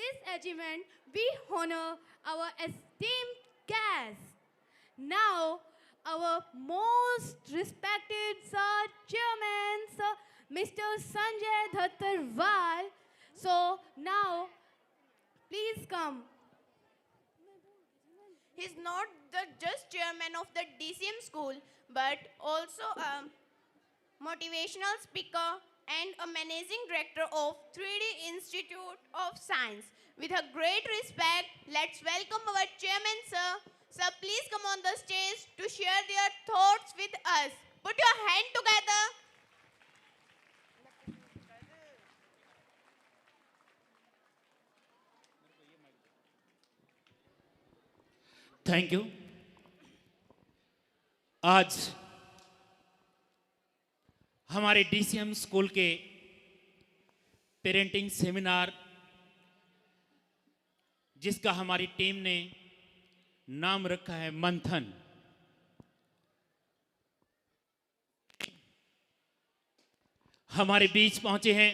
this achievement, we honor our esteemed guests. Now, our most respected Sir Chairman, Sir Mr. Sanjay Dhattarwal. So now, please come. He's not the just chairman of the DCM school, but also a motivational speaker and a managing director of 3D Institute of Science. With a great respect, let's welcome our chairman, sir. Sir, please come on the stage to share their thoughts with us. Put your hand together. Thank you. आज हमारे DCM school के parenting seminar, जिसका हमारी team ने नाम रखा है मंथन, हमारे बीच पहुंचे हैं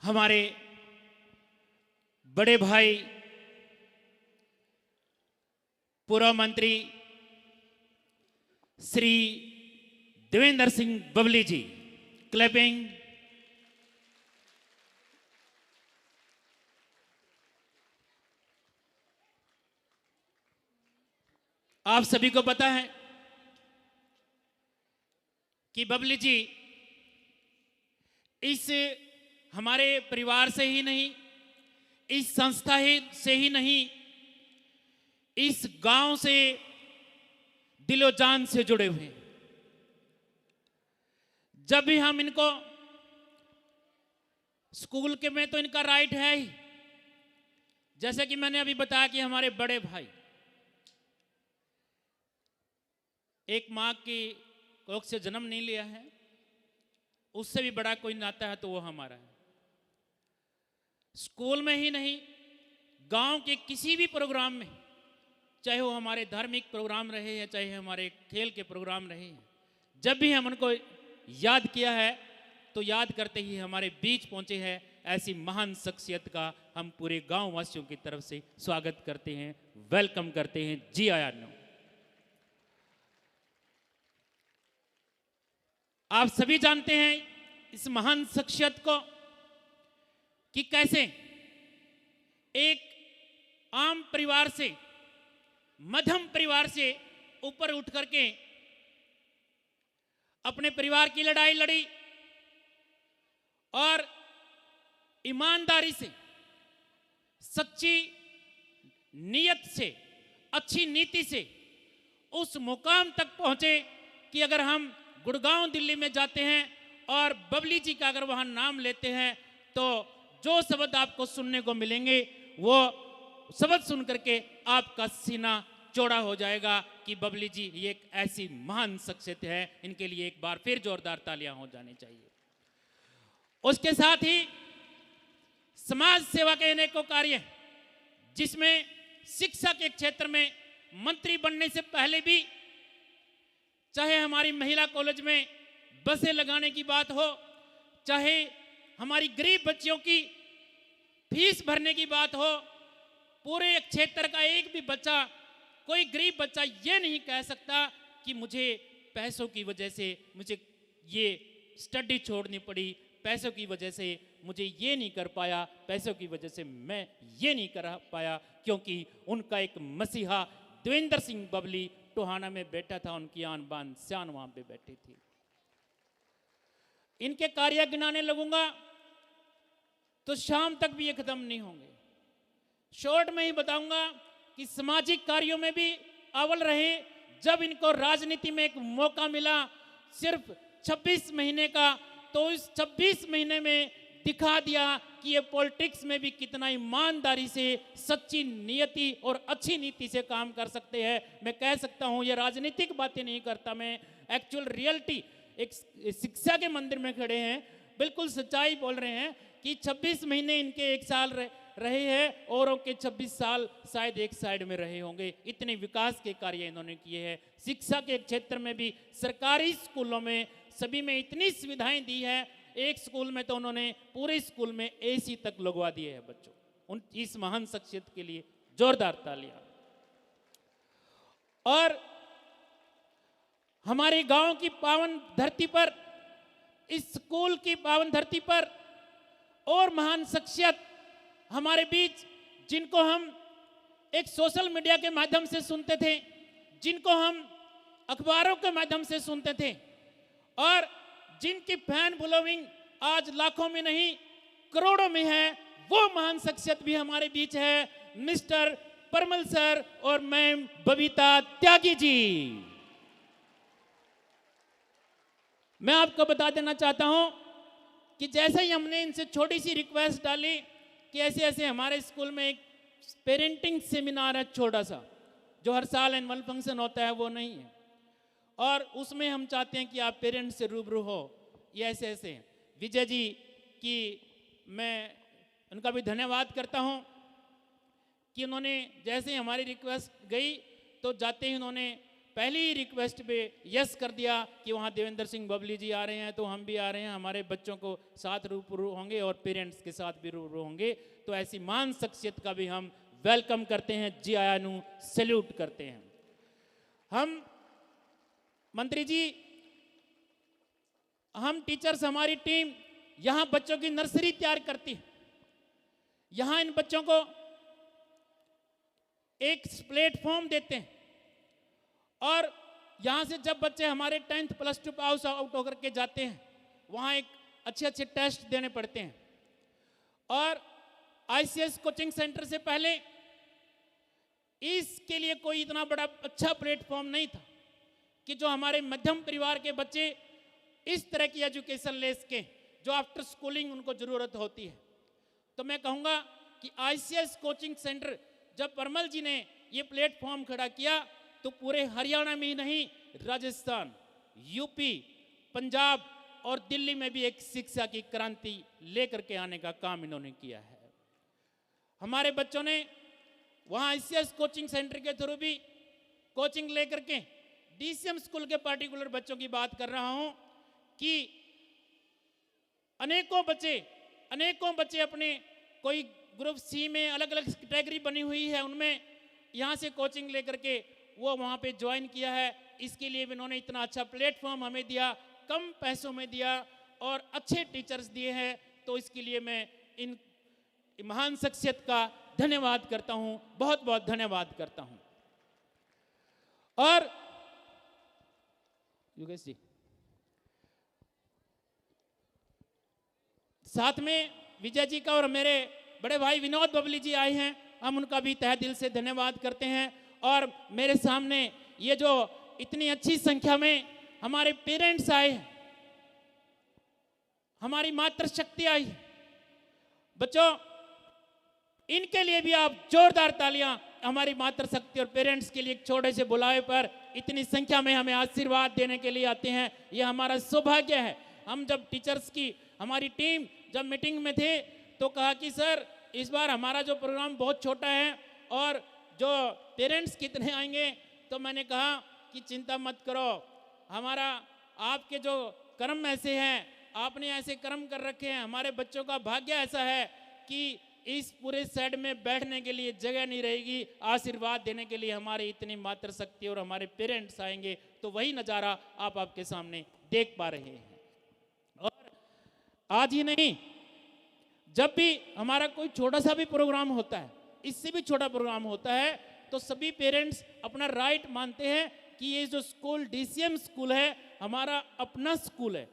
हमारे बड़े भाई पूर्व मंत्री श्री देवेंद्र सिंह बबली जी। क्लैपिंग। आप सभी को पता है कि बबली जी इस हमारे परिवार से ही नहीं, इस संस्था से ही नहीं, इस गांव से दिलो जान से जुड़े हुए हैं। जब भी हम इनको स्कूल के में तो इनका राइट है ही, जैसे कि मैंने अभी बताया कि हमारे बड़े भाई एक मां की कोख से जन्म नहीं लिया है, उससे भी बड़ा कोई नाता है तो वो हमारा है। स्कूल में ही नहीं, गांव के किसी भी प्रोग्राम में, चाहे वो हमारे धार्मिक प्रोग्राम रहे या चाहे हमारे खेल के प्रोग्राम रहे, जब भी हम उनको याद किया है तो याद करते ही हमारे बीच पहुंचे हैं। ऐसी महान शख्सियत का हम पूरे गांव वासियों की तरफ से स्वागत करते हैं, वेलकम करते हैं। जी आया नो। आप सभी जानते हैं इस महान शख्सियत को कि कैसे एक आम परिवार से, मध्यम परिवार से ऊपर उठ करके अपने परिवार की लड़ाई लड़ी और ईमानदारी से, सच्ची नीयत से, अच्छी नीति से उस मुकाम तक पहुंचे कि अगर हम गुड़गांव दिल्ली में जाते हैं और बबली जी का अगर वहां नाम लेते हैं तो जो शब्द आपको सुनने को मिलेंगे वो शब्द सुन करके आपका सीना चौड़ा हो जाएगा कि बबली जी ये एक ऐसी महान शख्सियत है। इनके लिए एक बार फिर जोरदार तालियां हो जानी चाहिए। उसके साथ ही समाज सेवा के अनेकों कार्य, जिसमें शिक्षा के क्षेत्र में मंत्री बनने से पहले भी, चाहे हमारी महिला कॉलेज में बसें लगाने की बात हो, चाहे हमारी गरीब बच्चियों की फीस भरने की बात हो, पूरे क्षेत्र का एक भी बच्चा, कोई गरीब बच्चा ये नहीं कह सकता कि मुझे पैसों की वजह से मुझे ये स्टडी छोड़नी पड़ी, पैसों की वजह से मुझे ये नहीं कर पाया, पैसों की वजह से मैं ये नहीं कर पाया, क्योंकि उनका एक मसीहा देवेंद्र सिंह बबली टोहाना में बैठा था, उनकी आन बान शान वहां पे बैठी थी। इनके कार्य गिनाने लगूंगा तो शाम तक भी ये खत्म नहीं होंगे। शॉर्ट में ही बताऊंगा कि सामाजिक कार्यों में भी अव्वल रहे। जब इनको राजनीति में एक मौका मिला सिर्फ 26 महीने का, तो इस 26 महीने में दिखा दिया कि ये पॉलिटिक्स में भी कितना ईमानदारी से, सच्ची नियति और अच्छी नीति से काम कर सकते हैं। मैं कह सकता हूं ये राजनीतिक बातें नहीं करता, मैं एक्चुअल रियलिटी, एक शिक्षा के मंदिर में खड़े हैं, बिल्कुल सच्चाई बोल रहे हैं कि 26 महीने इनके एक साल रहे हैं, औरों के 26 साल शायद एक साइड में रहे होंगे। इतने विकास के कार्य इन्होंने किए हैं। शिक्षा के क्षेत्र में भी सरकारी स्कूलों में सभी में इतनी सुविधाएं दी है एक स्कूल में तो उन्होंने पूरे स्कूल में एसी तक लगवा दिए हैं बच्चों। उन इस महान शख्सियत के लिए जोरदार तालियां। और हमारे गांव की पावन धरती पर, इस स्कूल की पावन धरती पर और महान शख्सियत हमारे बीच, जिनको हम एक सोशल मीडिया के माध्यम से सुनते थे, जिनको हम अखबारों के माध्यम से सुनते थे, और जिनकी फैन फॉलोइंग आज लाखों में नहीं करोड़ों में है, वो महान शख्सियत भी हमारे बीच है, मिस्टर परमल सर और मैम बबीता त्यागी जी। मैं आपको बता देना चाहता हूं कि जैसे ही हमने इनसे छोटी सी रिक्वेस्ट डाली कि ऐसे ऐसे हमारे स्कूल में एक पेरेंटिंग सेमिनार है छोटा सा, जो हर साल एनुअल फंक्शन होता है, वो नहीं है, और उसमें हम चाहते हैं कि आप पेरेंट्स से रूबरू हो। ये ऐसे ऐसे विजय जी की मैं उनका भी धन्यवाद करता हूं कि उन्होंने जैसे ही हमारी रिक्वेस्ट गई तो जाते ही उन्होंने पहली ही रिक्वेस्ट पे यस कर दिया कि वहाँ देवेंद्र सिंह बबली जी आ रहे हैं तो हम भी आ रहे हैं, हमारे बच्चों को साथ रूबरू होंगे और पेरेंट्स के साथ भी रूबरू होंगे। तो ऐसी महान शख्सियत का भी हम वेलकम करते हैं, जी आया नू सैल्यूट करते हैं। हम मंत्री जी, हम टीचर्स, हमारी टीम यहाँ बच्चों की नर्सरी तैयार करती है। यहाँ इन बच्चों को एक प्लेटफॉर्म देते हैं और यहाँ से जब बच्चे हमारे 10th +2 पास आउट होकर के जाते हैं, वहाँ एक अच्छे अच्छे टेस्ट देने पड़ते हैं। और ICS कोचिंग सेंटर से पहले इसके लिए कोई इतना बड़ा अच्छा प्लेटफॉर्म नहीं था कि जो हमारे मध्यम परिवार के बच्चे इस तरह की एजुकेशन ले सकें जो आफ्टर स्कूलिंग उनको ज़रूरत होती है। तो मैं कहूँगा कि ICS कोचिंग सेंटर जब परमल जी ने ये प्लेटफॉर्म खड़ा किया तो पूरे हरियाणा में ही नहीं, राजस्थान, यूपी, पंजाब और दिल्ली में भी एक शिक्षा की क्रांति लेकर के आने का काम इन्होंने किया है। हमारे बच्चों ने वहाँ ICS कोचिंग सेंटर के थ्रू भी कोचिंग लेकर के, DCM स्कूल के पार्टिकुलर बच्चों की बात कर रहा हूँ कि अनेकों बच्चे अपने कोई ग्रुप C में अलग अलग कैटेगरी बनी हुई है, उनमें यहाँ से कोचिंग लेकर के वो वहाँ पे ज्वाइन किया है। इसके लिए भी इन्होंने इतना अच्छा प्लेटफॉर्म हमें दिया, कम पैसों में दिया और अच्छे टीचर्स दिए हैं। तो इसके लिए मैं इन महान शख्सियत का धन्यवाद करता हूँ, बहुत बहुत धन्यवाद करता हूँ। और योगेश जी साथ में विजय जी का और मेरे बड़े भाई विनोद बबली जी आए हैं, हम उनका भी तहे दिल से धन्यवाद करते हैं। और मेरे सामने ये जो इतनी अच्छी संख्या में हमारे पेरेंट्स आए हैं, हमारी मातृशक्ति आई है, बच्चों इनके लिए भी आप जोरदार तालियां हमारी मातृशक्ति और पेरेंट्स के लिए एक छोटे से बुलावे पर इतनी संख्या में हमें आशीर्वाद देने के लिए आते हैं, ये हमारा सौभाग्य है। हम जब टीचर्स की हमारी टीम जब मीटिंग में थे तो कहा कि सर इस बार हमारा जो प्रोग्राम बहुत छोटा है और जो पेरेंट्स कितने आएंगे, तो मैंने कहा कि चिंता मत करो, हमारा आपके जो कर्म ऐसे हैं, आपने ऐसे कर्म कर रखे हैं, हमारे बच्चों का भाग्य ऐसा है कि इस पूरे सेट में बैठने के लिए जगह नहीं रहेगी, आशीर्वाद देने के लिए हमारी इतनी मातृशक्ति और हमारे पेरेंट्स आएंगे, तो वही नज़ारा आप आपके सामने देख पा रहे हैं। और आज ही नहीं, जब भी हमारा कोई छोटा सा भी प्रोग्राम होता है, इससे भी छोटा प्रोग्राम होता है, तो सभी पेरेंट्स अपना राइट मानते हैं कि ये जो स्कूल DCM स्कूल है हमारा अपना स्कूल है,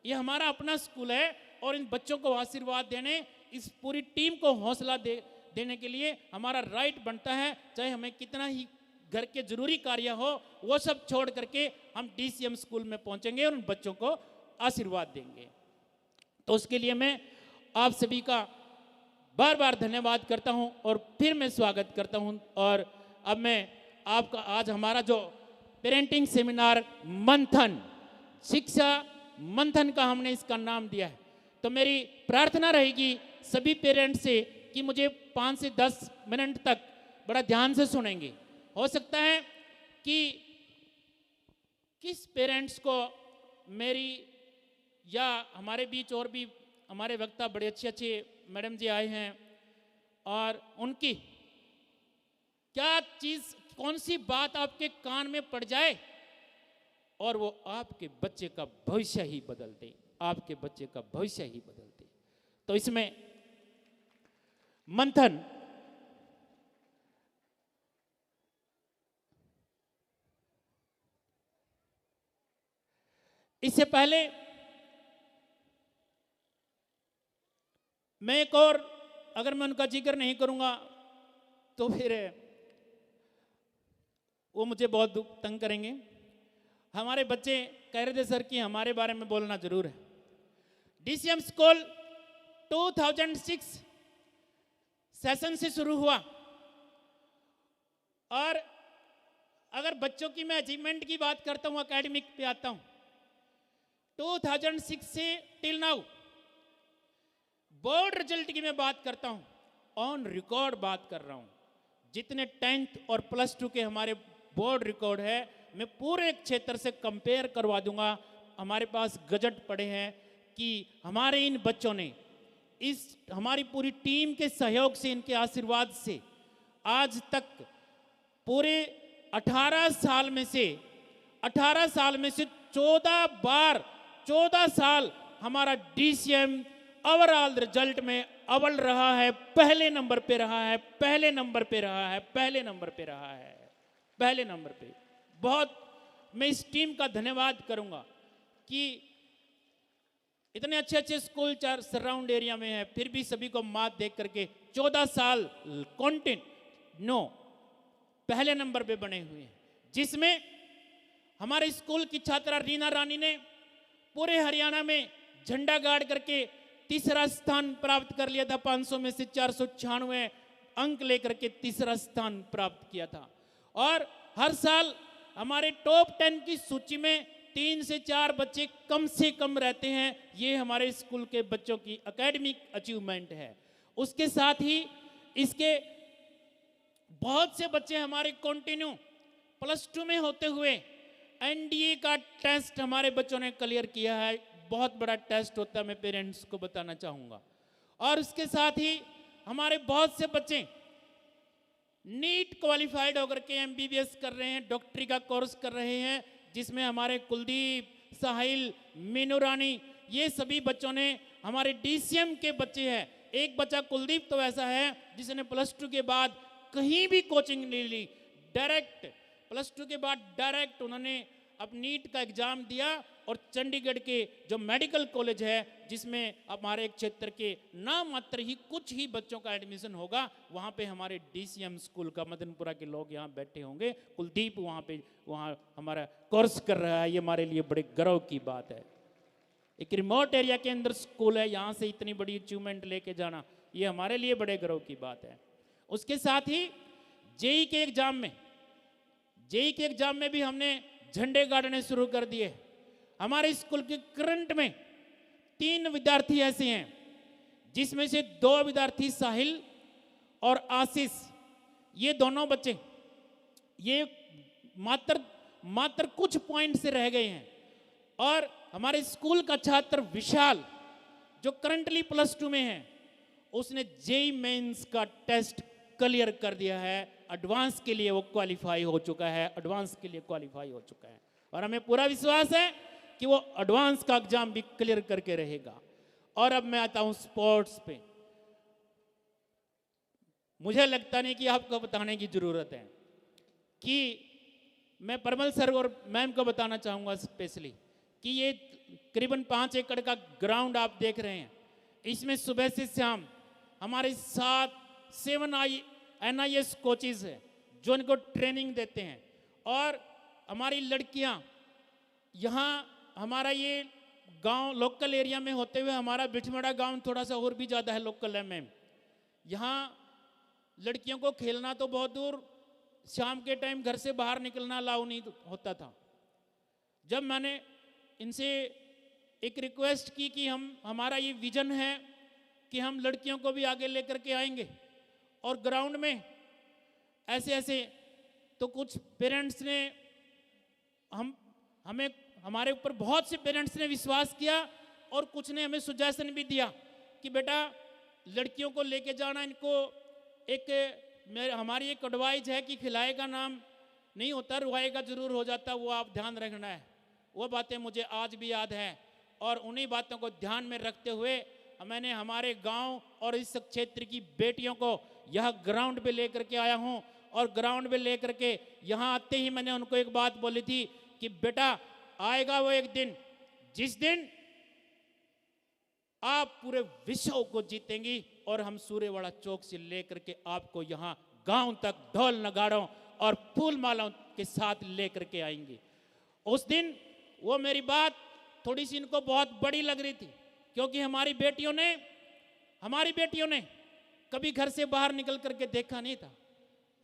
ये हमारा अपना स्कूल है। और इन बच्चों को आशीर्वाद देने, इस पूरी टीम को हौसला देने के लिए हमारा राइट बनता है, चाहे हमें कितना ही घर के जरूरी कार्य हो, वो सब छोड़ करके हम DCM स्कूल में पहुंचेंगे और उन बच्चों को आशीर्वाद देंगे। तो उसके लिए मैं आप सभी का बार बार धन्यवाद करता हूं और फिर मैं स्वागत करता हूं। और अब मैं आपका आज हमारा जो पेरेंटिंग सेमिनार मंथन, शिक्षा मंथन का हमने इसका नाम दिया है, तो मेरी प्रार्थना रहेगी सभी पेरेंट्स से कि मुझे 5 से 10 मिनट तक बड़ा ध्यान से सुनेंगे। हो सकता है कि किस पेरेंट्स को मेरी या हमारे बीच और भी हमारे वक्ता बड़े अच्छे अच्छे मैडम जी आए हैं, और उनकी क्या चीज़, कौन सी बात आपके कान में पड़ जाए और वो आपके बच्चे का भविष्य ही बदल दे, आपके बच्चे का भविष्य ही बदल दे। तो इसमें मंथन इससे पहले मैं एक और, अगर मैं उनका जिक्र नहीं करूंगा तो फिर वो मुझे बहुत तंग करेंगे। हमारे बच्चे कह रहे थे सर कि हमारे बारे में बोलना जरूर है। डीसीएम स्कूल 2006 सेशन से शुरू हुआ, और अगर बच्चों की मैं अचीवमेंट की बात करता हूं, एकेडमिक पे आता हूं, 2006 से टिल नाउ बोर्ड रिजल्ट की मैं बात करता हूं, ऑन रिकॉर्ड बात कर रहा हूं। जितने 10th और +2 के हमारे बोर्ड रिकॉर्ड है, मैं पूरे क्षेत्र से कंपेयर करवा दूंगा। हमारे पास गजट पड़े हैं कि हमारे इन बच्चों ने इस हमारी पूरी टीम के सहयोग से, इनके आशीर्वाद से आज तक पूरे 18 साल में से 14 साल हमारा डीसीएम ओवरऑल रिजल्ट में अव्वल रहा है, पहले नंबर पे रहा है, पहले नंबर पे रहा है, पहले नंबर पे रहा है, पहले नंबर पे। बहुत मैं इस टीम का धन्यवाद करूंगा कि इतने अच्छे अच्छे स्कूल चार सराउंड एरिया में है, फिर भी सभी को मात देख करके 14 साल कंटिन्यू पहले नंबर पे बने हुए हैं, जिसमें हमारे स्कूल की छात्रा रीना रानी ने पूरे हरियाणा में झंडा गाड़ करके तीसरा स्थान प्राप्त कर लिया था। 500 में से 496 अंक लेकर के तीसरा स्थान प्राप्त किया था। और हर साल हमारे टॉप 10 की सूची में 3 से 4 बच्चे कम से कम रहते हैं। ये हमारे स्कूल के बच्चों की एकेडमिक अचीवमेंट है। उसके साथ ही इसके बहुत से बच्चे हमारे कंटिन्यू +2 में होते हुए एनडीए का टेस्ट हमारे बच्चों ने क्लियर किया है। बहुत बड़ा टेस्ट होता है, मैं पेरेंट्स को बताना चाहूँगा। और उसके साथ ही हमारे बहुत से बच्चे नीट क्वालिफाइड होकर के एमबीबीएस कर रहे हैं, डॉक्टरी का कोर्स कर रहे हैं, जिसमें हमारे कुलदीप, साहिल, मीनू रानी, ये सभी बच्चों ने हमारे डीसीएम के बच्चे हैं। एक बच्चा कुलदीप तो ऐसा है जिसने +2 के बाद कहीं भी कोचिंग नहीं ली, डायरेक्ट +2 के बाद डायरेक्ट उन्होंने अब नीट का एग्जाम दिया और चंडीगढ़ के जो मेडिकल कॉलेज है, जिसमें हमारे क्षेत्र के नाम मात्र ही कुछ ही बच्चों का एडमिशन होगा, वहाँ पे हमारे डीसीएम स्कूल का मदनपुरा के लोग यहाँ बैठे होंगे। कुलदीप वहाँ हमारा कोर्स कर रहा है, ये हमारे लिए बड़े गर्व की बात है। एक रिमोट एरिया के अंदर स्कूल है, यहाँ से इतनी बड़ी अचीवमेंट लेके जाना, ये हमारे लिए बड़े गर्व की बात है। उसके साथ ही जेई के एग्जाम में भी हमने झंडे गाड़ने शुरू कर दिए। हमारे स्कूल के करंट में 3 विद्यार्थी ऐसे हैं, जिसमें से 2 विद्यार्थी साहिल और आशीष, ये दोनों बच्चे ये मात्र कुछ पॉइंट से रह गए हैं। और हमारे स्कूल का छात्र विशाल, जो करंटली +2 में है, उसने जेई मेंस का टेस्ट क्लियर कर दिया है। एडवांस के लिए वो क्वालिफाई हो चुका है, एडवांस के लिए क्वालिफाई हो चुका है। और हमें पूरा विश्वास है कि वो एडवांस का एग्जाम भी क्लियर करके रहेगा। और अब मैं आता हूं स्पोर्ट्स पे। मुझे लगता नहीं कि आपको बताने की जरूरत है कि मैं परमल सर और मैम को बताना चाहूंगा स्पेशली कि ये करीबन 5 एकड़ का ग्राउंड आप देख रहे हैं। इसमें सुबह से शाम हमारे 7 NIS कोचेज है, जो इनको ट्रेनिंग देते हैं। और हमारी लड़कियां यहाँ, हमारा ये गांव लोकल एरिया में होते हुए, हमारा बिठमड़ा गांव थोड़ा सा और भी ज़्यादा है लोकल है में, यहाँ लड़कियों को खेलना तो बहुत दूर, शाम के टाइम घर से बाहर निकलना अलाउ नहीं होता था। जब मैंने इनसे एक रिक्वेस्ट की कि हमारा ये विजन है कि हम लड़कियों को भी आगे लेकर के आएंगे और ग्राउंड में ऐसे, तो कुछ पेरेंट्स ने हमारे ऊपर बहुत से पेरेंट्स ने विश्वास किया और कुछ ने हमें सुजेशन भी दिया कि बेटा लड़कियों को लेके जाना, इनको हमारी एक एडवाइस है कि खिलाए का नाम नहीं होता, रुआएगा जरूर हो जाता, वो आप ध्यान रखना है। वो बातें मुझे आज भी याद है और उन्हीं बातों को ध्यान में रखते हुए मैंने हमारे गांव और इस क्षेत्र की बेटियों को यह ग्राउंड पे लेकर के आया हूं। और ग्राउंड पे लेकर के यहाँ आते ही मैंने उनको एक बात बोली थी कि बेटा आएगा वो एक दिन जिस दिन आप पूरे विश्व को जीतेंगी और हम सूर्यवाड़ा चौक से लेकर के आपको यहाँ गांव तक ढोल नगाड़ों और फूल मालाओं के साथ लेकर के आएंगे। उस दिन वो मेरी बात थोड़ी सी इनको बहुत बड़ी लग रही थी, क्योंकि हमारी बेटियों ने कभी घर से बाहर निकल करके देखा नहीं था,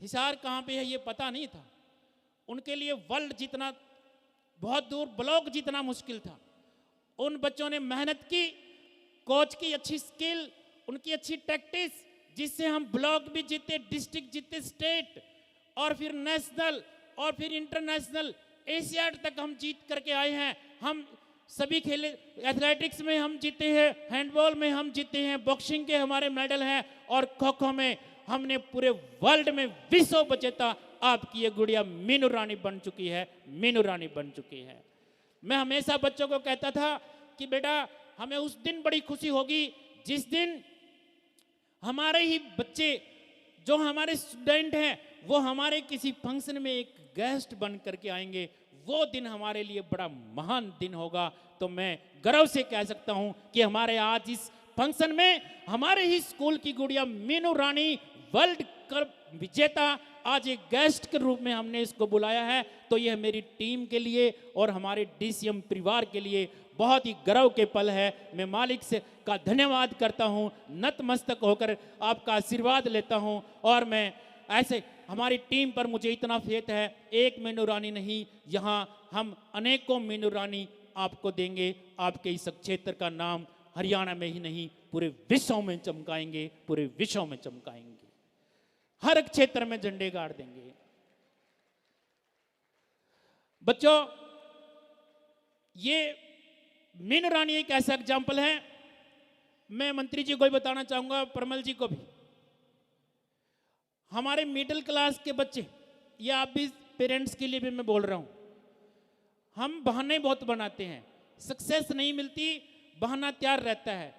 हिसार कहाँ पे है ये पता नहीं था। उनके लिए वर्ल्ड जितना बहुत दूर ब्लॉक जितना मुश्किल था। उन बच्चों ने मेहनत की, कोच की अच्छी स्किल, उनकी अच्छी प्रैक्टिस, जिससे हम ब्लॉक भी जीते, डिस्ट्रिक्ट जीते, स्टेट और फिर नेशनल और फिर इंटरनेशनल एशियाड तक हम जीत करके आए हैं। हम सभी खेले, एथलेटिक्स में हम जीते हैं, हैंडबॉल में हम जीते हैं, बॉक्सिंग के हमारे मेडल हैं और खो खो में हमने पूरे वर्ल्ड में विश्व विजेता आपकी ये गुड़िया मीनू रानी बन चुकी है, मीनू रानी बन चुकी है। मैं हमेशा बच्चों को कहता था कि बेटा हमें उस दिन बड़ी खुशी होगी जिस दिन हमारे ही बच्चे जो हमारे स्टूडेंट हैं वो हमारे किसी फंक्शन में एक गेस्ट बन करके आएंगे। वो दिन हमारे लिए बड़ा महान दिन होगा। तो मैं गर्व से कह सकता हूं कि हमारे आज इस फंक्शन में हमारे ही स्कूल की गुड़िया मीनू रानी वर्ल्ड कप विजेता आज एक गेस्ट के रूप में हमने इसको बुलाया है। तो यह मेरी टीम के लिए और हमारे डीसीएम परिवार के लिए बहुत ही गर्व के पल है। मैं मालिक से का धन्यवाद करता हूं, नतमस्तक होकर आपका आशीर्वाद लेता हूं। और मैं ऐसे हमारी टीम पर मुझे इतना फेथ है, एक मीनू रानी नहीं, यहाँ हम अनेकों मीनू रानी आपको देंगे। आपके इस क्षेत्र का नाम हरियाणा में ही नहीं पूरे विश्व में चमकाएंगे, पूरे विश्व में चमकाएंगे, हर क्षेत्र में झंडे गाड़ देंगे। बच्चों ये मीनू रानी एक ऐसा एग्जाम्पल है। मैं मंत्री जी को भी बताना चाहूंगा, परमल जी को भी। हमारे मिडिल क्लास के बच्चे, या आप भी पेरेंट्स के लिए भी मैं बोल रहा हूं, हम बहाने बहुत बनाते हैं, सक्सेस नहीं मिलती, बहाना तैयार रहता है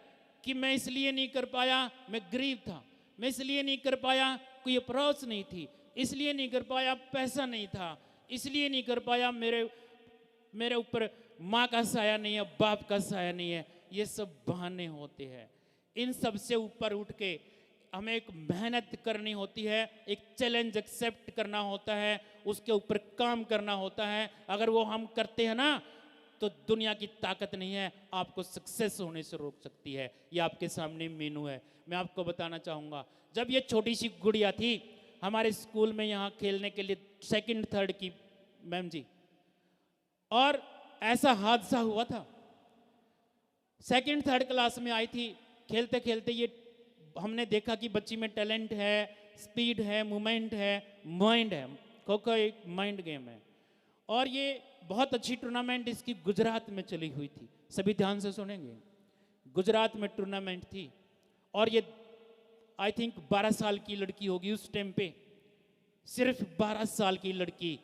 कि मैं इसलिए नहीं कर पाया, मैं गरीब था, मैं इसलिए नहीं कर पाया, कोई अप्रोच नहीं थी, इसलिए नहीं कर पाया, पैसा नहीं था, इसलिए नहीं कर पाया, मेरे ऊपर माँ का साया नहीं है, बाप का साया नहीं है। ये सब बहाने होते हैं। इन सब से ऊपर उठ के हमें एक मेहनत करनी होती है, एक चैलेंज एक्सेप्ट करना होता है, उसके ऊपर काम करना होता है। अगर वो हम करते हैं ना तो दुनिया की ताकत नहीं है आपको सक्सेस होने से रोक सकती है। ये आपके सामने मीनू है। मैं आपको बताना चाहूँगा, जब ये छोटी सी गुड़िया थी हमारे स्कूल में यहाँ खेलने के लिए सेकंड थर्ड की मैम जी, और ऐसा हादसा हुआ था, सेकंड थर्ड क्लास में आई थी, खेलते खेलते ये हमने देखा कि बच्ची में टैलेंट है, स्पीड है, मूवमेंट है, माइंड है। खो खो एक माइंड गेम है और ये बहुत अच्छी टूर्नामेंट इसकी गुजरात में चली हुई थी। सभी ध्यान से सुनेंगे, गुजरात में टूर्नामेंट थी और ये आई थिंक 12 साल की लड़की होगी उस टाइम पे, सिर्फ 12 साल की लड़की,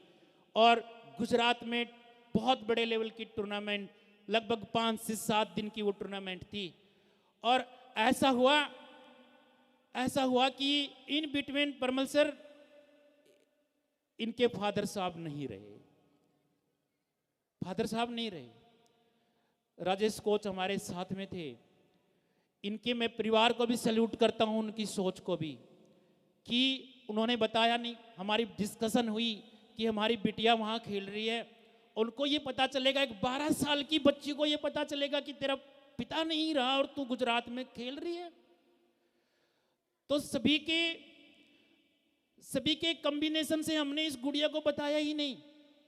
और गुजरात में बहुत बड़े लेवल की टूर्नामेंट, लगभग 5 से 7 दिन की वो टूर्नामेंट थी। और ऐसा हुआ कि इन बिटवीन परमल सर इनके फादर साहब नहीं रहे, फादर साहब नहीं रहे, राजेश कोच हमारे साथ में थे। इनके मैं परिवार को भी सैल्यूट करता हूं, उनकी सोच को भी, कि उन्होंने बताया नहीं, हमारी डिस्कशन हुई कि हमारी बिटिया वहां खेल रही है, उनको ये पता चलेगा, एक 12 साल की बच्ची को ये पता चलेगा कि तेरा पिता नहीं रहा और तू गुजरात में खेल रही है। तो सभी के कॉम्बिनेशन से हमने इस गुड़िया को बताया ही नहीं,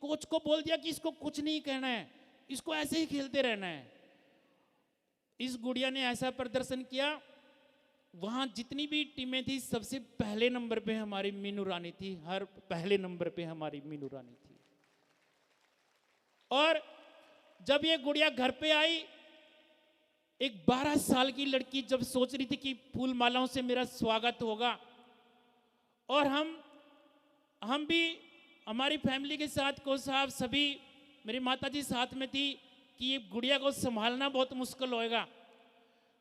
कोच को बोल दिया कि इसको कुछ नहीं कहना है, इसको ऐसे ही खेलते रहना है। इस गुड़िया ने ऐसा प्रदर्शन किया, वहां जितनी भी टीमें थी सबसे पहले नंबर पे हमारी मीनू रानी थी, हर पहले नंबर पे हमारी मीनू रानी थी। और जब ये गुड़िया घर पे आई एक 12 साल की लड़की जब सोच रही थी कि फूल मालाओं से मेरा स्वागत होगा, और हम भी हमारी फैमिली के साथ को साहब सभी, मेरी माताजी साथ में थी कि ये गुड़िया को संभालना बहुत मुश्किल होएगा।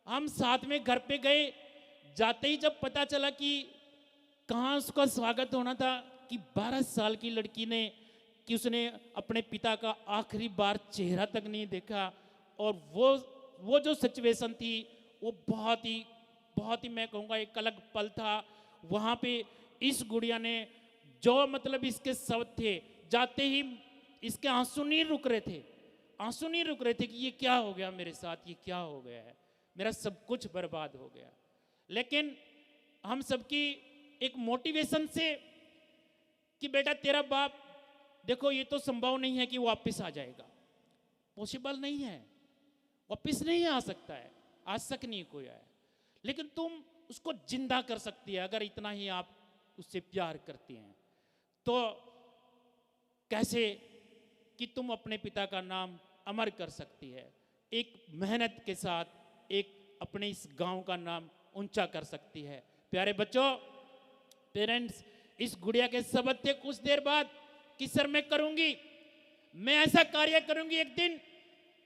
हम साथ में घर पे गए, जाते ही जब पता चला कि कहाँ उसका स्वागत होना था, कि 12 साल की लड़की ने, कि उसने अपने पिता का आखिरी बार चेहरा तक नहीं देखा, और वो जो सिचुएशन थी वो बहुत ही मैं कहूँगा एक अलग पल था। वहाँ पे इस गुड़िया ने जो मतलब इसके शब्द थे, जाते ही इसके आंसू नहीं रुक रहे थे कि ये क्या हो गया मेरे साथ, ये क्या हो गया है, मेरा सब कुछ बर्बाद हो गया। लेकिन हम सबकी एक मोटिवेशन से कि बेटा तेरा बाप, देखो ये तो संभव नहीं है कि वो वापस आ जाएगा, पॉसिबल नहीं है, वापस नहीं आ सकता है, आज तक नहीं कोई आया, लेकिन तुम उसको जिंदा कर सकती है अगर इतना ही आप उससे प्यार करती हैं। तो कैसे कि तुम अपने पिता का नाम अमर कर सकती है, एक मेहनत के साथ एक अपने इस गांव का नाम ऊंचा कर सकती है। प्यारे बच्चों, पेरेंट्स, इस गुड़िया के शब्द थे कुछ देर बाद कि सर मैं ऐसा कार्य करूंगी एक दिन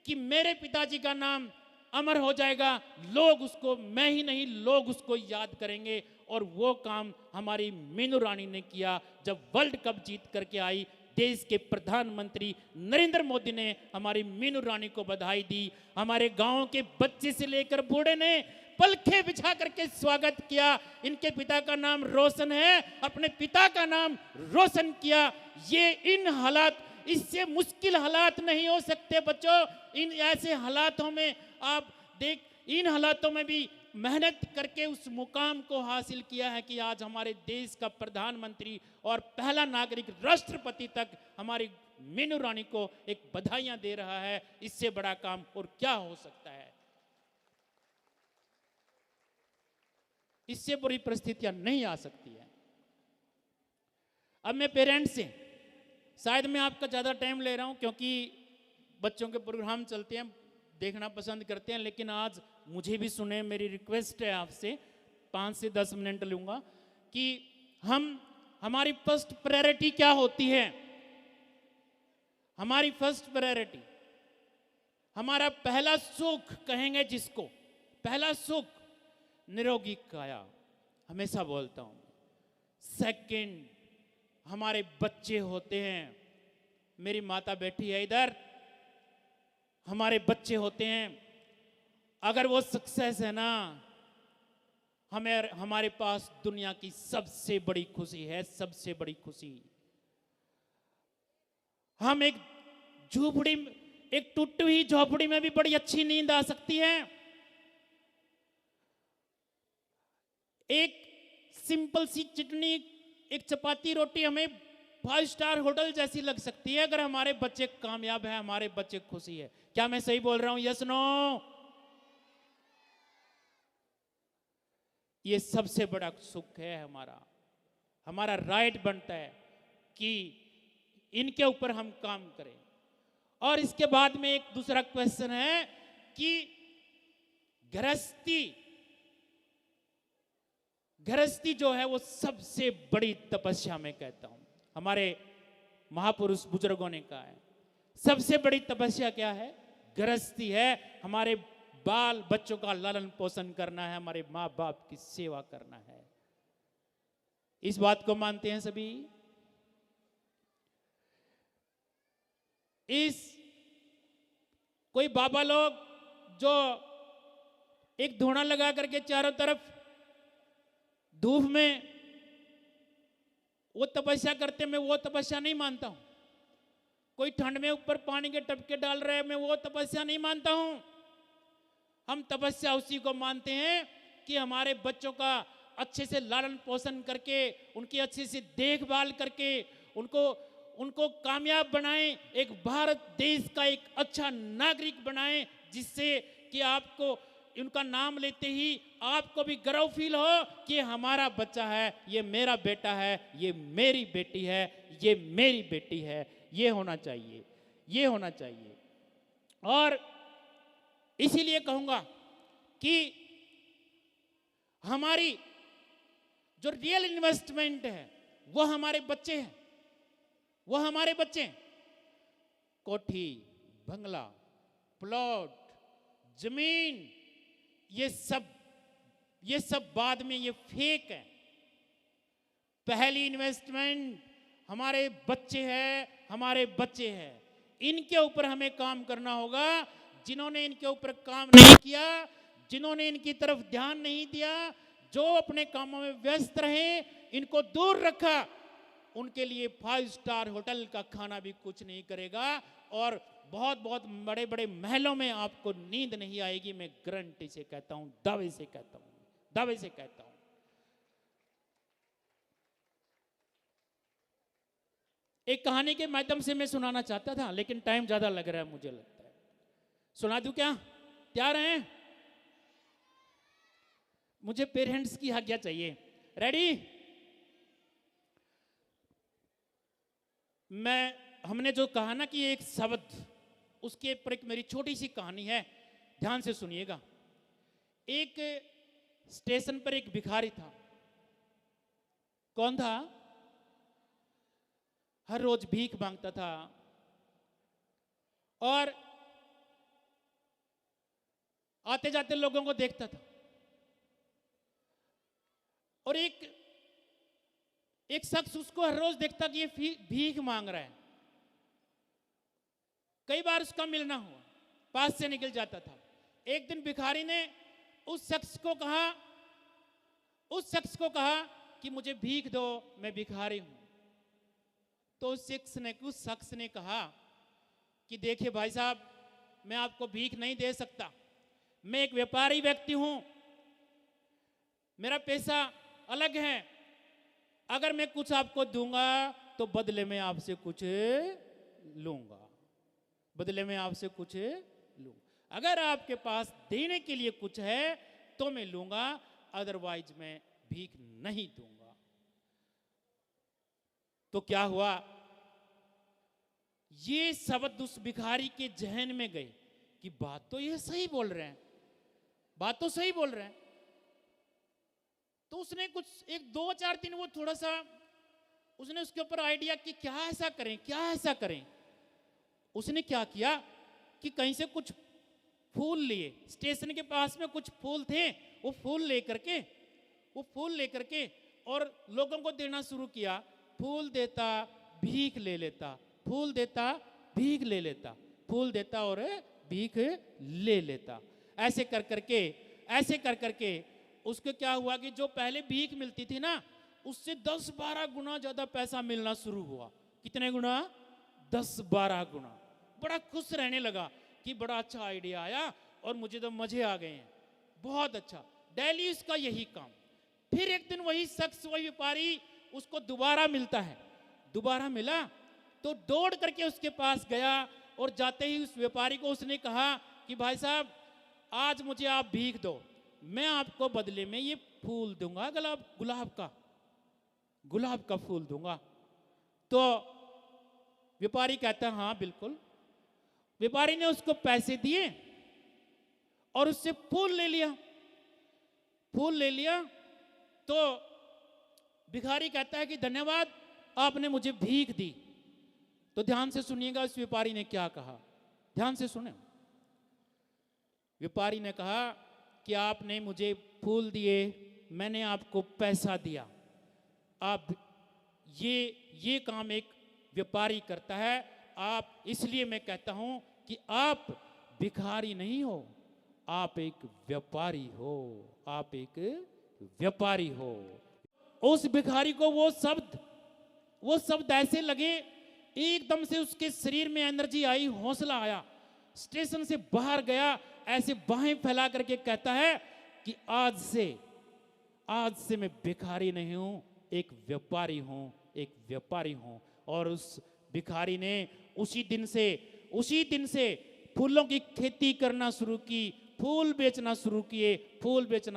कि मेरे पिताजी का नाम अमर हो जाएगा, लोग उसको, मैं ही नहीं लोग उसको याद करेंगे। और वो काम हमारी मीनू रानी ने किया। जब वर्ल्ड कप जीत करके आई, देश के प्रधानमंत्री नरेंद्र मोदी ने हमारी मीनू रानी को बधाई दी, हमारे गांव के बच्चे से लेकर बूढ़े ने पलखे बिछा करके स्वागत किया। इनके पिता का नाम रोशन है, अपने पिता का नाम रोशन किया। ये इन हालात, इससे मुश्किल हालात नहीं हो सकते बच्चों। इन ऐसे हालातों में आप देख, इन हालातों में भी मेहनत करके उस मुकाम को हासिल किया है कि आज हमारे देश का प्रधानमंत्री और पहला नागरिक राष्ट्रपति तक हमारी मीनू रानी को एक बधाइयां दे रहा है। इससे बड़ा काम और क्या हो सकता है? इससे बुरी परिस्थितियां नहीं आ सकती है। अब मैं पेरेंट्स से, शायद मैं आपका ज़्यादा टाइम ले रहा हूं क्योंकि बच्चों के प्रोग्राम चलते हैं, देखना पसंद करते हैं, लेकिन आज मुझे भी सुने, मेरी रिक्वेस्ट है आपसे, 5 से 10 मिनट लूँगा कि हमारी फर्स्ट प्रायोरिटी क्या होती है। हमारी फर्स्ट प्रायोरिटी, हमारा पहला सुख कहेंगे जिसको, पहला सुख निरोगी काया, हमेशा बोलता हूँ। सेकंड, हमारे बच्चे होते हैं। मेरी माता बैठी है इधर, हमारे बच्चे होते हैं। अगर वो सक्सेस है ना, हमारे पास दुनिया की सबसे बड़ी खुशी है, सबसे बड़ी खुशी। हम एक झोपड़ी, एक टूटी हुई झोपड़ी में भी बड़ी अच्छी नींद आ सकती है। एक सिंपल सी चटनी, एक चपाती रोटी हमें 5 स्टार होटल जैसी लग सकती है अगर हमारे बच्चे कामयाब है, हमारे बच्चे खुशी है। क्या मैं सही बोल रहा हूं? Yes no? ये सबसे बड़ा सुख है हमारा राइट बनता है कि इनके ऊपर हम काम करें। और इसके बाद में एक दूसरा क्वेश्चन है कि गृहस्थी जो है वो सबसे बड़ी तपस्या मैं कहता हूं। हमारे महापुरुष बुजुर्गों ने कहा है सबसे बड़ी तपस्या क्या है? गृहस्थी है। हमारे बाल बच्चों का लालन पोषण करना है, हमारे माँ बाप की सेवा करना है। इस बात को मानते हैं सभी? कोई बाबा लोग जो एक धुआं लगा करके चारों तरफ धूप में वो तपस्या करते, मैं वो तपस्या नहीं मानता हूं। कोई ठंड में ऊपर पानी के टपके डाल रहे हैं, मैं वो तपस्या नहीं मानता हूं। हम तपस्या उसी को मानते हैं कि हमारे बच्चों का अच्छे से लालन पोषण करके, उनकी अच्छे से देखभाल करके, उनको कामयाब बनाएं, एक भारत देश का एक अच्छा नागरिक बनाएं, जिससे कि आपको उनका नाम लेते ही आपको भी गर्व फील हो कि हमारा बच्चा है, ये मेरा बेटा है, ये मेरी बेटी है, ये मेरी बेटी है। ये होना चाहिए, ये होना चाहिए। और इसीलिए कहूंगा कि हमारी जो रियल इन्वेस्टमेंट है वो हमारे बच्चे हैं, वो हमारे बच्चे हैं। कोठी, बंगला, प्लॉट, जमीन, ये सब बाद में, ये फेक है। पहली इन्वेस्टमेंट हमारे बच्चे हैं, हमारे बच्चे हैं। इनके ऊपर हमें काम करना होगा। जिन्होंने इनके ऊपर काम नहीं किया, जिन्होंने इनकी तरफ ध्यान नहीं दिया, जो अपने कामों में व्यस्त रहे, इनको दूर रखा, उनके लिए 5 स्टार होटल का खाना भी कुछ नहीं करेगा और बहुत बहुत बड़े बड़े महलों में आपको नींद नहीं आएगी। मैं गारंटी से कहता हूं, दावे से कहता हूं, दावे से कहता हूं। एक कहानी के माध्यम से मैं सुनाना चाहता था, लेकिन टाइम ज्यादा लग रहा है, मुझे लगता है। सुना दूं क्या? तैयार हैं? मुझे पेरेंट्स की आज्ञा चाहिए। रेडी? हमने जो कहा ना कि एक शब्द, उसके ऊपर एक मेरी छोटी सी कहानी है, ध्यान से सुनिएगा। एक स्टेशन पर एक भिखारी था। कौन था? हर रोज भीख मांगता था और आते जाते लोगों को देखता था। और एक शख्स उसको हर रोज देखता कि ये भीख मांग रहा है। कई बार उसका मिलना हुआ, पास से निकल जाता था। एक दिन भिखारी ने उस शख्स को कहा कि मुझे भीख दो, मैं भिखारी हूं। तो उस शख्स ने कहा कि देखिए भाई साहब, मैं आपको भीख नहीं दे सकता, मैं एक व्यापारी व्यक्ति हूं, मेरा पैसा अलग है। अगर मैं कुछ आपको दूंगा तो बदले में आपसे कुछ लूंगा, बदले में आपसे कुछ लूंगा। अगर आपके पास देने के लिए कुछ है तो मैं लूंगा, अदरवाइज मैं भीख नहीं दूंगा। तो क्या हुआ? ये शब्द उस भिखारी के जहन में गए कि बात तो ये सही बोल रहे हैं, बात तो सही बोल रहे हैं। तो उसने कुछ 1-2-4 दिन वो थोड़ा सा उसने उसके ऊपर आइडिया कि क्या ऐसा करें, क्या ऐसा करें। उसने क्या किया कि कहीं से कुछ फूल लिए, स्टेशन के पास में कुछ फूल थे, वो फूल लेकर के और लोगों को देना शुरू किया। फूल देता, भीख ले लेता, फूल देता, भीख ले लेता, फूल देता और भीख ले लेता। ऐसे कर करके उसको क्या हुआ कि जो पहले भीख मिलती थी ना, उससे 10-12 गुना ज्यादा पैसा मिलना शुरू हुआ। कितने गुना? 10-12 गुना। बड़ा खुश रहने लगा कि बड़ा अच्छा आइडिया आया और मुझे तो मजे आ गए हैं, बहुत अच्छा। डेली उसका यही काम। फिर एक दिन वही शख्स, वही व्यापारी उसको दोबारा मिलता है। दोबारा मिला तो दौड़ करके उसके पास गया और जाते ही उस व्यापारी को उसने कहा कि भाई साहब, आज मुझे आप भीख दो, मैं आपको बदले में ये फूल दूंगा, गुलाब का फूल दूंगा। तो व्यापारी कहता है हाँ बिल्कुल। व्यापारी ने उसको पैसे दिए और उससे फूल ले लिया। तो भिखारी कहता है कि धन्यवाद, आपने मुझे भीख दी। तो ध्यान से सुनिएगा उस व्यापारी ने क्या कहा, ध्यान से सुने। व्यापारी ने कहा कि आपने मुझे फूल दिए, मैंने आपको पैसा दिया। आप ये काम एक व्यापारी करता है। आप, इसलिए मैं कहता हूं कि आप भिखारी नहीं हो, आप एक व्यापारी हो, आप एक व्यापारी हो। उस भिखारी को वो शब्द ऐसे लगे, एकदम से उसके शरीर में एनर्जी आई, हौसला आया, स्टेशन से बाहर गया, ऐसे बाहें फैला करके कहता है कि आज से मैं भिखारी नहीं हूं, एक व्यापारी हूं। और उस भिखारी ने उसी दिन से फूलों की खेती करना शुरू की, फूल बेचना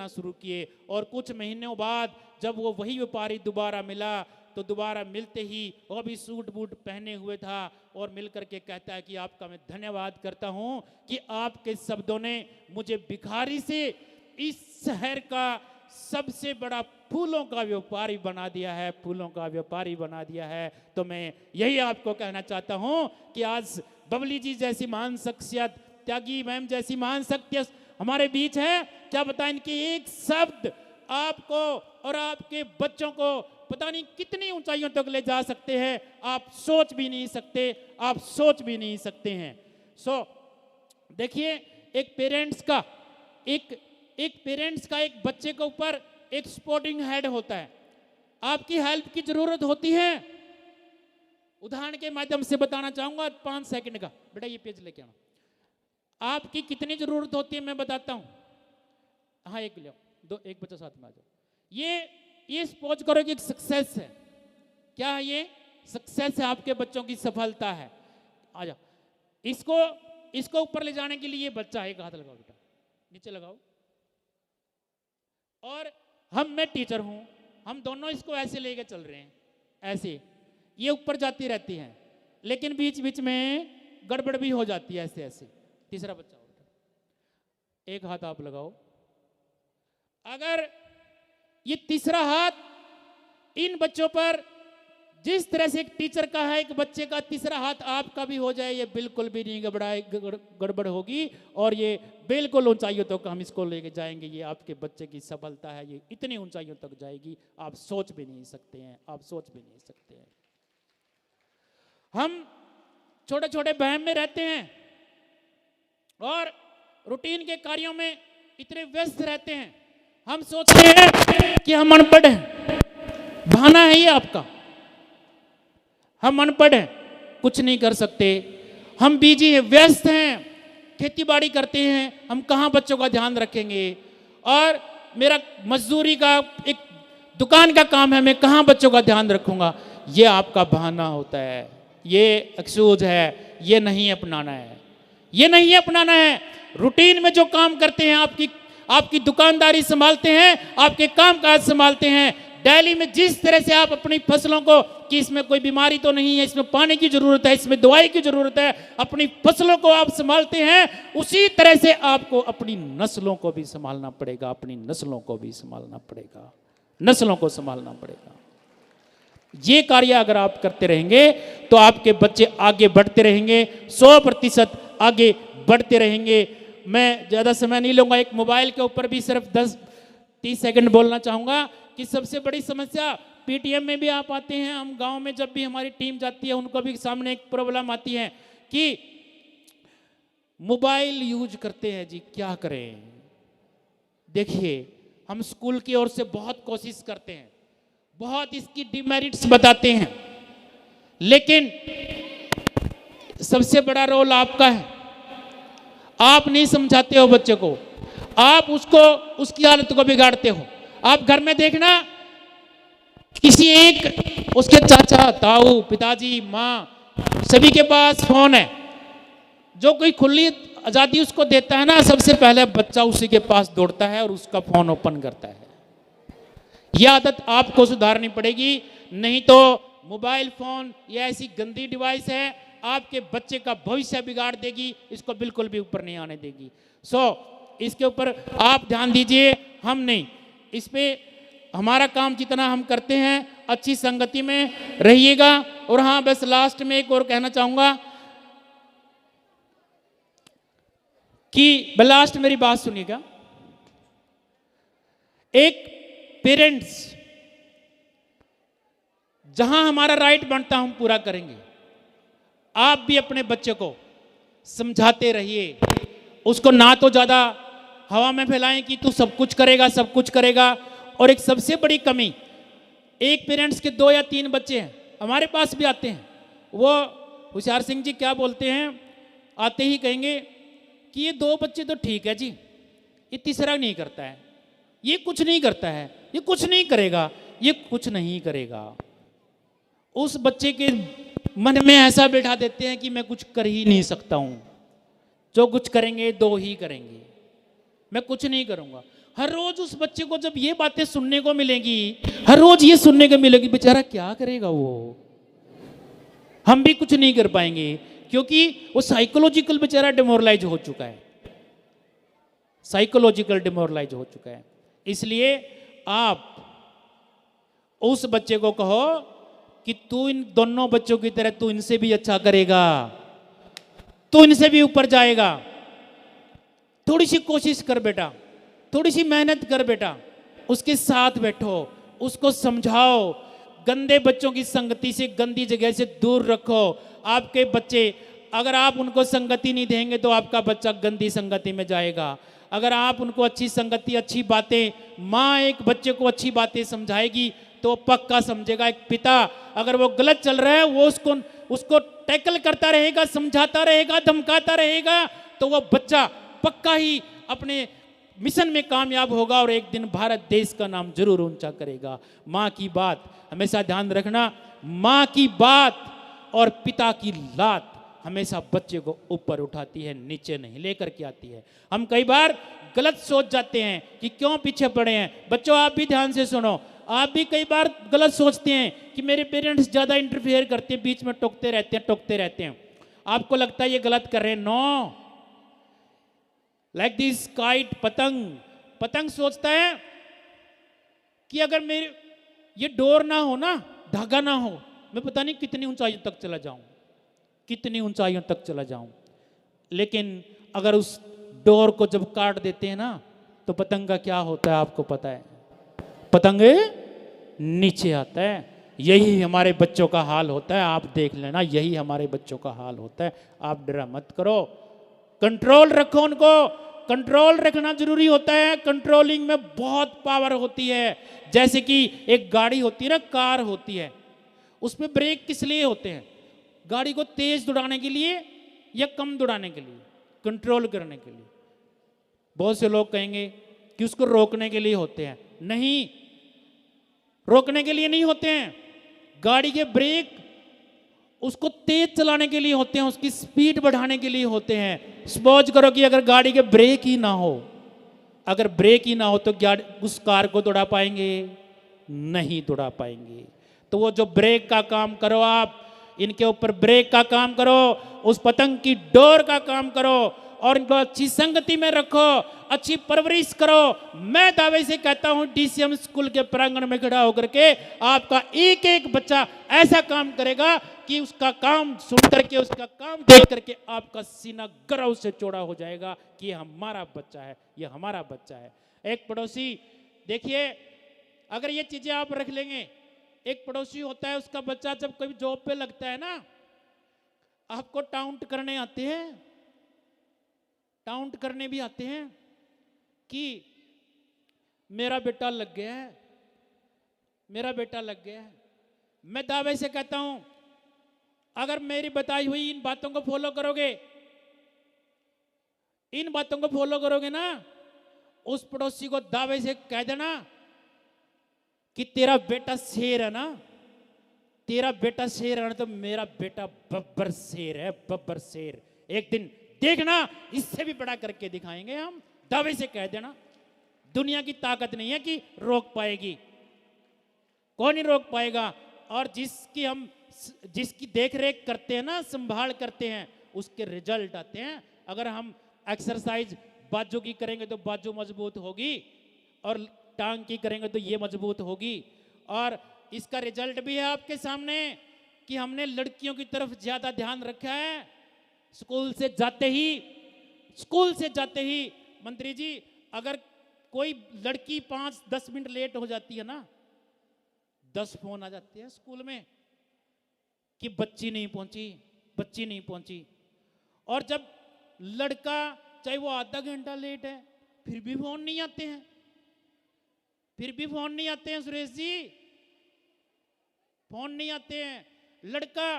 शुरू किए। और कुछ महीनों बाद जब वो वही व्यापारी दोबारा मिला, तो दोबारा मिलते ही वो भी सूट बूट पहने हुए था और मिल करके कहता है कि आपका मैं धन्यवाद करता हूं कि आपके शब्दों ने मुझे भिखारी से इस शहर का सबसे बड़ा फूलों का व्यापारी बना दिया है, फूलों का व्यापारी बना दिया है। तो मैं यही आपको कहना चाहता हूं कि आज बबली जी जैसी महान शख्सियत, त्यागी मैम जैसी महान शख्सियत हमारे बीच है। क्या बताएं, इनकी एक शब्द आपको और आपके बच्चों को पता नहीं कितनी ऊंचाइयों तक ले जा सकते हैं। आप सोच भी नहीं सकते, आप सोच भी नहीं सकते हैं। देखिए, एक पेरेंट्स का एक बच्चे के ऊपर एक सपोर्टिंग हेड होता है। आपकी हेल्प की जरूरत होती है। उदाहरण के माध्यम से बताना चाहूंगा 5 सेकंड का। बेटा ये पेज लेके आना। आपकी कितनी जरूरत होती है मैं बताता हूं। हाँ, एक ले आओ, दो, एक बच्चा साथ में आ जाओ। ये सपोज करो कि एक सक्सेस है। क्या है ये? सक्सेस है, आपके बच्चों की सफलता है। आ जाओ, इसको ऊपर ले जाने के लिए ये बच्चा है। एक हाथ लगाओ बेटा, नीचे लगाओ। और मैं टीचर हूं, हम दोनों इसको ऐसे लेके चल रहे हैं, ऐसे ये ऊपर जाती रहती हैं, लेकिन बीच बीच में गड़बड़ भी हो जाती है, ऐसे ऐसे। तीसरा बच्चा हो, एक हाथ आप लगाओ। अगर ये तीसरा हाथ इन बच्चों पर जिस तरह से एक टीचर का है, एक बच्चे का तीसरा हाथ आपका भी हो जाए, ये बिल्कुल भी नहीं गड़बड़ होगी और ये बिल्कुल ऊंचाइयों तक हम इसको लेके जाएंगे। ये आपके बच्चे की सफलता है, ये इतनी ऊंचाइयों तक जाएगी, आप सोच भी नहीं सकते हैं, आप सोच भी नहीं सकते हैं। हम छोटे छोटे बहम में रहते हैं और रूटीन के कार्यों में इतने व्यस्त रहते हैं, हम सोचते हैं कि हम अनपढ़ हैं। बहाना है ये आपका। हम अनपढ़ हैं, कुछ नहीं कर सकते, हम बिजी हैं, व्यस्त हैं, खेती बाड़ी करते हैं, हम कहाँ बच्चों का ध्यान रखेंगे। और मेरा मजदूरी का एक दुकान का काम है, मैं कहाँ बच्चों का ध्यान रखूंगा। ये आपका बहाना होता है, ये एक्सक्यूज है, ये नहीं अपनाना है, ये नहीं अपनाना है। रूटीन में जो काम करते हैं, आपकी दुकानदारी संभालते हैं, आपके काम काज संभालते हैं, दिल्ली में जिस तरह से आप अपनी फसलों को, कि इसमें कोई बीमारी तो नहीं है, इसमें पानी की जरूरत है, इसमें दवाई की जरूरत है, अपनी फसलों को आप संभालते हैं, उसी तरह से आपको अपनी नस्लों को भी संभालना पड़ेगा, अपनी नस्लों को भी संभालना पड़ेगा, नस्लों को संभालना पड़ेगा। ये कार्य अगर आप करते रहेंगे तो आपके बच्चे आगे बढ़ते रहेंगे, 100% आगे बढ़ते रहेंगे। मैं ज़्यादा समय नहीं लूँगा, एक मोबाइल के ऊपर भी सिर्फ 10-30 सेकंड बोलना चाहूँगा कि सबसे बड़ी समस्या पीटीएम में भी आप आते हैं, हम गांव में जब भी हमारी टीम जाती है उनको भी सामने एक प्रॉब्लम आती है कि मोबाइल यूज करते हैं जी, क्या करें। देखिए, हम स्कूल की ओर से बहुत कोशिश करते हैं, बहुत इसकी डिमेरिट्स बताते हैं, लेकिन सबसे बड़ा रोल आपका है। आप नहीं समझाते हो बच्चे को, आप उसकी हालत को बिगाड़ते हो। आप घर में देखना, किसी एक उसके चाचा, ताऊ, पिताजी, माँ, सभी के पास फोन है। जो कोई खुली आज़ादी उसको देता है ना, सबसे पहले बच्चा उसी के पास दौड़ता है और उसका फोन ओपन करता है। यह आदत आपको सुधारनी पड़ेगी, नहीं तो मोबाइल फोन या ऐसी गंदी डिवाइस है, आपके बच्चे का भविष्य बिगाड़ देगी, इसको बिल्कुल भी ऊपर नहीं आने देगी। इसके ऊपर आप ध्यान दीजिए, हम नहीं, इस पे हमारा काम जितना हम करते हैं अच्छी संगति में रहिएगा। और हाँ, बस लास्ट में एक और कहना चाहूंगा कि लास्ट मेरी बात सुनिएगा। एक पेरेंट्स, जहां हमारा राइट बनता हम पूरा करेंगे। आप भी अपने बच्चे को समझाते रहिए, उसको ना तो ज्यादा हवा में फैलाएं कि तू सब कुछ करेगा, सब कुछ करेगा। और एक सबसे बड़ी कमी, एक पेरेंट्स के 2 या 3 बच्चे हैं, हमारे पास भी आते हैं, वो होशियार सिंह जी क्या बोलते हैं, आते ही कहेंगे कि ये 2 बच्चे तो ठीक है जी, ये तीसरा नहीं करता है, ये कुछ नहीं करता है, ये कुछ नहीं करेगा, ये कुछ नहीं करेगा। उस बच्चे के मन में ऐसा बैठा देते हैं कि मैं कुछ कर ही नहीं सकता हूं, जो कुछ करेंगे 2 ही करेंगे, मैं कुछ नहीं करूंगा। हर रोज उस बच्चे को जब ये बातें सुनने को मिलेंगी, हर रोज ये सुनने को मिलेगी, बेचारा क्या करेगा वो, हम भी कुछ नहीं कर पाएंगे, क्योंकि वो साइकोलॉजिकल बेचारा डिमोरलाइज हो चुका है। साइकोलॉजिकल डिमोरलाइज हो चुका है। इसलिए आप उस बच्चे को कहो कि तू इन दोनों बच्चों की तरह तू इनसे भी अच्छा करेगा, तू इनसे भी ऊपर जाएगा, थोड़ी सी कोशिश कर बेटा, थोड़ी सी मेहनत कर बेटा, उसके साथ बैठो, उसको समझाओ, गंदे बच्चों की संगति से, गंदी जगह से दूर रखो। आपके बच्चे, अगर आप उनको संगति नहीं देंगे तो आपका बच्चा गंदी संगति में जाएगा। अगर आप उनको अच्छी संगति, अच्छी बातें, माँ एक बच्चे को अच्छी बातें समझाएगी तो पक्का समझेगा। एक पिता अगर वो गलत चल रहा है, वो उसको टैकल करता रहेगा, समझाता रहेगा, धमकाता रहेगा, तो वो बच्चा पक्का ही अपने मिशन में कामयाब होगा और एक दिन भारत देश का नाम जरूर ऊंचा करेगा। माँ की बात हमेशा ध्यान रखना, माँ की बात और पिता की लात हमेशा बच्चे को ऊपर उठाती है, नीचे नहीं लेकर के आती है। हम कई बार गलत सोच जाते हैं कि क्यों पीछे पड़े हैं। बच्चों आप भी ध्यान से सुनो, आप भी कई बार गलत सोचते हैं कि मेरे पेरेंट्स ज़्यादा इंटरफेयर करते हैं, बीच में टोकते रहते हैं। आपको लगता है ये गलत कर रहे हैं। नो, लाइक दिस काइट, पतंग सोचता है कि अगर मेरे ये डोर ना हो ना, धागा ना हो, मैं पता नहीं कितनी ऊंचाइयों तक चला जाऊं, कितनी ऊंचाइयों तक चला जाऊं। लेकिन अगर उस डोर को जब काट देते हैं ना, तो पतंग का क्या होता है आपको पता है? पतंग नीचे आता है। यही हमारे बच्चों का हाल होता है, आप देख लेना, यही हमारे बच्चों का हाल होता है। आप डरा मत करो, कंट्रोल रखो, उनको कंट्रोल रखना जरूरी होता है। कंट्रोलिंग में बहुत पावर होती है। जैसे कि एक गाड़ी होती है ना, कार होती है, उसमें ब्रेक किस लिए होते हैं? गाड़ी को तेज दौड़ाने के लिए या कम दौड़ाने के लिए? कंट्रोल करने के लिए। बहुत से लोग कहेंगे कि उसको रोकने के लिए होते हैं। नहीं, रोकने के लिए नहीं होते हैं। गाड़ी के ब्रेक उसको तेज चलाने के लिए होते हैं, उसकी स्पीड बढ़ाने के लिए होते हैं। सपोज करो कि अगर गाड़ी के ब्रेक ही ना हो, अगर ब्रेक ही ना हो तो क्या उस कार को दौड़ा पाएंगे? नहीं दौड़ा पाएंगे। तो वो जो ब्रेक का काम करो, आप इनके ऊपर ब्रेक का काम करो, उस पतंग की डोर का काम करो और इनको अच्छी संगति में रखो, अच्छी परवरिश करो। मैं दावे से कहता हूं डीसीएम स्कूल के प्रांगण में खड़ा होकर के आपका एक एक बच्चा ऐसा काम करेगा कि उसका काम सुन करके, उसका काम देख करके आपका सीना गर्व से चौड़ा हो जाएगा कि ये हमारा बच्चा है, ये हमारा बच्चा है। एक पड़ोसी, देखिए अगर ये चीजें आप रख लेंगे, एक पड़ोसी होता है, उसका बच्चा जब कभी जॉब पे लगता है ना, आपको टाउंट करने आते हैं, टाउंट करने भी आते हैं कि मेरा बेटा लग गया है, मेरा बेटा लग गया है। मैं दावे से कहता हूं अगर मेरी बताई हुई इन बातों को फॉलो करोगे, इन बातों को फॉलो करोगे ना, उस पड़ोसी को दावे से कह देना कि तेरा बेटा शेर है ना, तेरा बेटा शेर है ना, तो मेरा बेटा बब्बर शेर है, बब्बर शेर। एक दिन देखना, इससे भी बड़ा करके दिखाएंगे हम, दावे से कह देना। दुनिया की ताकत नहीं है कि रोक पाएगी, कौन नहीं रोक पाएगा। और जिसकी देख रेख करते हैं ना, संभाल करते हैं, उसके रिजल्ट आते हैं। अगर हम एक्सरसाइज बाजू की करेंगे तो बाजू मजबूत होगी, और टांग की करेंगे तो ये मजबूत होगी। और इसका रिजल्ट भी है आपके सामने कि हमने लड़कियों की तरफ ज्यादा ध्यान रखा है। स्कूल से जाते ही मंत्री जी, अगर कोई लड़की 5-10 मिनट लेट हो जाती है ना, 10 फोन आ जाते हैं स्कूल में कि बच्ची नहीं पहुंची, बच्ची नहीं पहुंची। और जब लड़का चाहे वो आधा घंटा लेट है, फिर भी फोन नहीं आते हैं, फिर भी फोन नहीं आते हैं सुरेश जी, फोन नहीं आते हैं। लड़का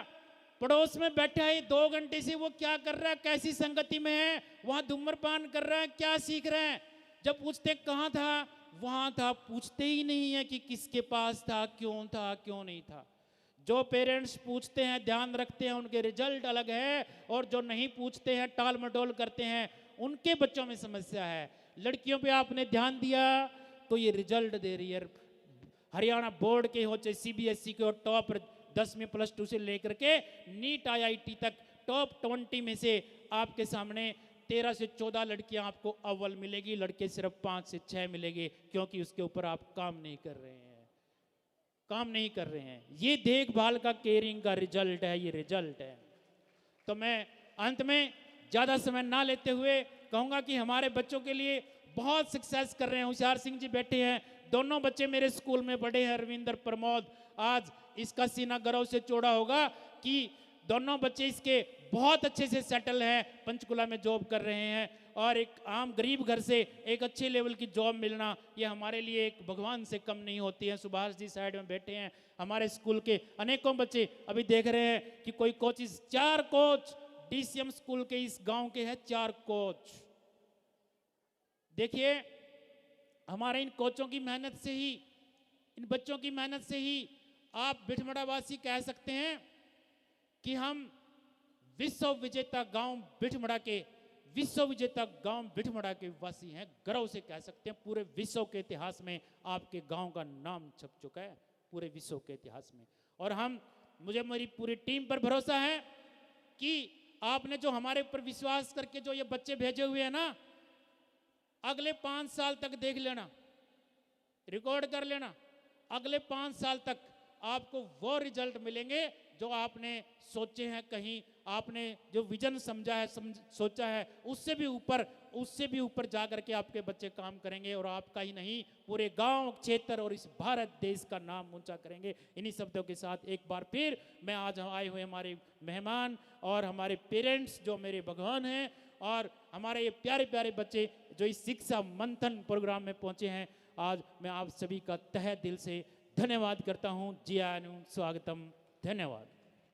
पड़ोस में बैठा है 2 घंटे से, वो क्या कर रहा है, कैसी संगति में है, वहां धूम्रपान कर रहा है, क्या सीख रहा है। जब पूछते कहां था, वहां था, पूछते ही नहीं है कि किसके पास था, क्यों नहीं था। जो पेरेंट्स पूछते हैं, ध्यान रखते हैं, उनके रिजल्ट अलग है, और जो नहीं पूछते हैं, टाल मटोल करते हैं, उनके बच्चों में समस्या है। लड़कियों पे आपने ध्यान दिया तो ये रिजल्ट दे रही है। हरियाणा बोर्ड के हो चाहे सीबीएसई के हो, टॉप 10वीं +2 से लेकर के नीट IIT तक टॉप 20 में से आपके सामने 13 से 14 लड़कियां आपको अव्वल मिलेगी, लड़के सिर्फ 5 से 6 मिलेंगे, क्योंकि उसके ऊपर आप काम नहीं कर रहे हैं, काम नहीं कर रहे हैं। ये देखभाल का, केयरिंग का रिजल्ट है, ये रिजल्ट है। तो मैं अंत में ज़्यादा समय ना लेते हुए कहूँगा कि हमारे बच्चों के लिए बहुत सक्सेस कर रहे हैं। होशियार सिंह जी बैठे हैं, दोनों बच्चे मेरे स्कूल में पढ़े हैं, रविंदर प्रमोद। आज इसका सीना गर्व से चौड़ा होगा कि दोनों बच्चे इसके बहुत अच्छे से सेटल हैं, पंचकुला में जॉब कर रहे हैं। और एक आम गरीब घर से एक अच्छे लेवल की जॉब मिलना, ये हमारे लिए एक भगवान से कम नहीं होती है। सुभाष जी साइड में बैठे हैं, हमारे स्कूल के अनेकों बच्चे अभी देख रहे हैं कि कोई कोचिज, 4 कोच डीसीएम स्कूल के इस गांव के हैं, 4 कोच। देखिए, हमारे इन कोचों की मेहनत से ही, इन बच्चों की मेहनत से ही आप बिठमड़ा वासी कह सकते हैं कि हम विश्व विजेता गांव बिठमड़ा के, विश्व विजेता गांव बिठमड़ा के वासी हैं। गर्व से कह सकते हैं, पूरे विश्व के इतिहास में आपके गांव का नाम छप चुका है, पूरे विश्व के इतिहास में। और मुझे मेरी पूरी टीम पर भरोसा है कि आपने जो हमारे ऊपर विश्वास करके जो ये बच्चे भेजे हुए हैं ना, अगले 5 साल तक देख लेना, रिकॉर्ड कर लेना, अगले 5 साल तक आपको वो रिजल्ट मिलेंगे जो आपने सोचे हैं। कहीं आपने जो विजन समझा है, सोचा है, उससे भी ऊपर जा करके आपके बच्चे काम करेंगे, और आपका ही नहीं, पूरे गांव, क्षेत्र और इस भारत देश का नाम ऊंचा करेंगे। इन्हीं शब्दों के साथ एक बार फिर मैं आज आए हुए हमारे मेहमान और हमारे पेरेंट्स जो मेरे भगवान हैं, और हमारे ये प्यारे प्यारे बच्चे जो इस शिक्षा मंथन प्रोग्राम में पहुंचे हैं, आज मैं आप सभी का तहे दिल से धन्यवाद करता हूं। जियानु स्वागतम, धन्यवाद।